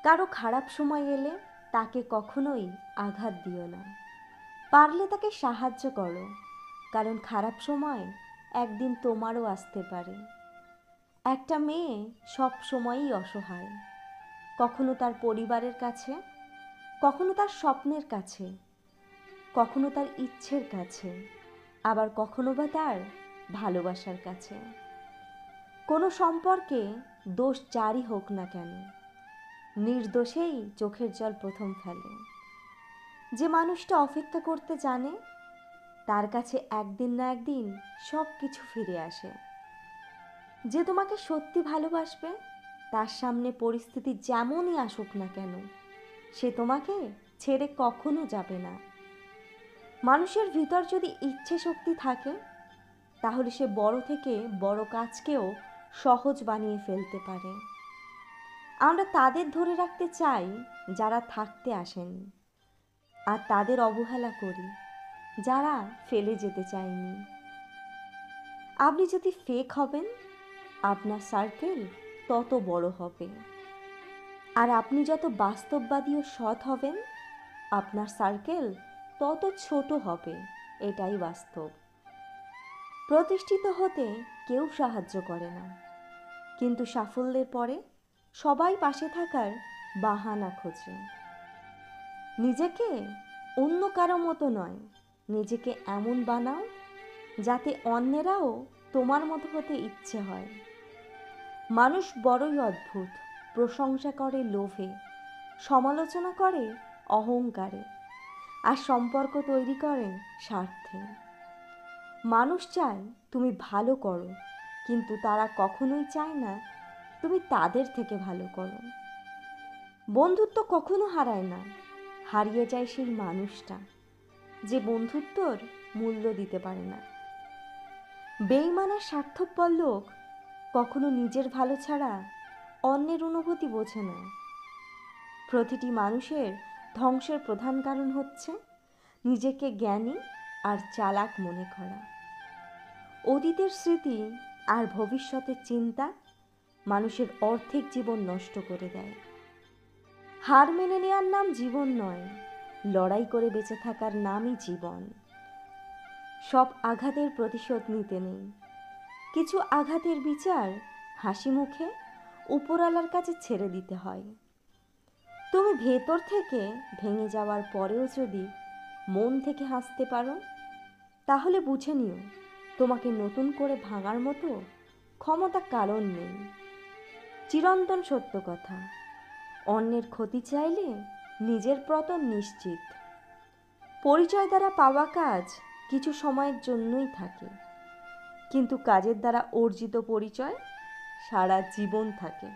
কারো খারাপ সময় এলে তাকে কখনোই আঘাত দিও না। পারলে তাকে সাহায্য করো, কারণ খারাপ সময় একদিন তোমারও আসতে পারে। একটা মেয়ে সব সময়ই অসহায়, কখনো তার পরিবারের কাছে, কখনো তার স্বপ্নের কাছে, কখনো তার ইচ্ছের কাছে, আবার কখনো বা তার ভালোবাসার কাছে। কোনো সম্পর্কে দোষ যারই হোক না কেন, নির্দোষেই চোখের জল প্রথম ফেলে। যে মানুষটা অপেক্ষা করতে জানে, তার কাছে একদিন না একদিন সব কিছু ফিরে আসে। যে তোমাকে সত্যি ভালোবাসবে, তার সামনে পরিস্থিতি যেমনই আসুক না কেন, সে তোমাকে ছেড়ে কখনো যাবে না। মানুষের ভিতর যদি ইচ্ছে শক্তি থাকে, তাহলে সে বড় থেকে বড় কাজকেও সহজ বানিয়ে ফেলতে পারে। আমরা তাদের ধরে রাখতে চাই যারা থাকতে আসেনি, আর তাদের অবহেলা করি যারা ফেলে যেতে চায়নি। আপনি যদি ফেক হবেন, আপনার সার্কেল তত বড় হবে, আর আপনি যত বাস্তববাদী ও সৎ হবেন, আপনার সার্কেল তত ছোট হবে। এটাই বাস্তব। প্রতিষ্ঠিত হতে কেউ সাহায্য করে না, কিন্তু সাফল্যের পরে সবাই পাশে থাকার বাহানা খোঁজে। নিজেকে অন্য কারো মতো নয়, নিজেকে এমন বানাও যাতে অন্যেরাও তোমার মতো হতে ইচ্ছে হয়। মানুষ বড়ই অদ্ভুত, প্রশংসা করে লোভে, সমালোচনা করে অহংকারে, আর সম্পর্ক তৈরি করে স্বার্থে। মানুষ চায় তুমি ভালো করো, কিন্তু তারা কখনোই চায় না তুমি তাদের থেকে ভালো করো। বন্ধুত্ব কখনো হারায় না, হারিয়ে যায় সেই মানুষটা যে বন্ধুত্বর মূল্য দিতে পারে না। বেঈমান আর স্বার্থপর লোক কখনো নিজের ভালো ছাড়া অন্যের অনুভূতি বোঝে না। প্রতিটি মানুষের ধ্বংসের প্রধান কারণ হচ্ছে নিজেকে জ্ঞানী আর চালাক মনে করা। অতীতের স্মৃতি আর ভবিষ্যতের চিন্তা মানুষের অর্ধেক জীবন নষ্ট করে দেয়। হার মেনে নেওয়ার নাম জীবন নয়, লড়াই করে বেঁচে থাকার নামই জীবন। সব আঘাতের প্রতিশোধ নিতে নেই, কিছু আঘাতের বিচার হাসি মুখে উপরওয়ালার কাছে ছেড়ে দিতে হয়। তুমি ভেতর থেকে ভেঙে যাওয়ার পরেও যদি মন থেকে হাসতে পারো, তাহলে বুঝে নিও তোমাকে নতুন করে ভাঙার মতো ক্ষমতা কারণ নেই। চিরন্তন সত্য কথা, অন্যের ক্ষতি চাইলে নিজের পতন নিশ্চিত। পরিচয় দ্বারা পাওয়া কাজ কিছু সময়ের জন্যই থাকে, কিন্তু কাজের দ্বারা অর্জিত পরিচয় সারা জীবন থাকে।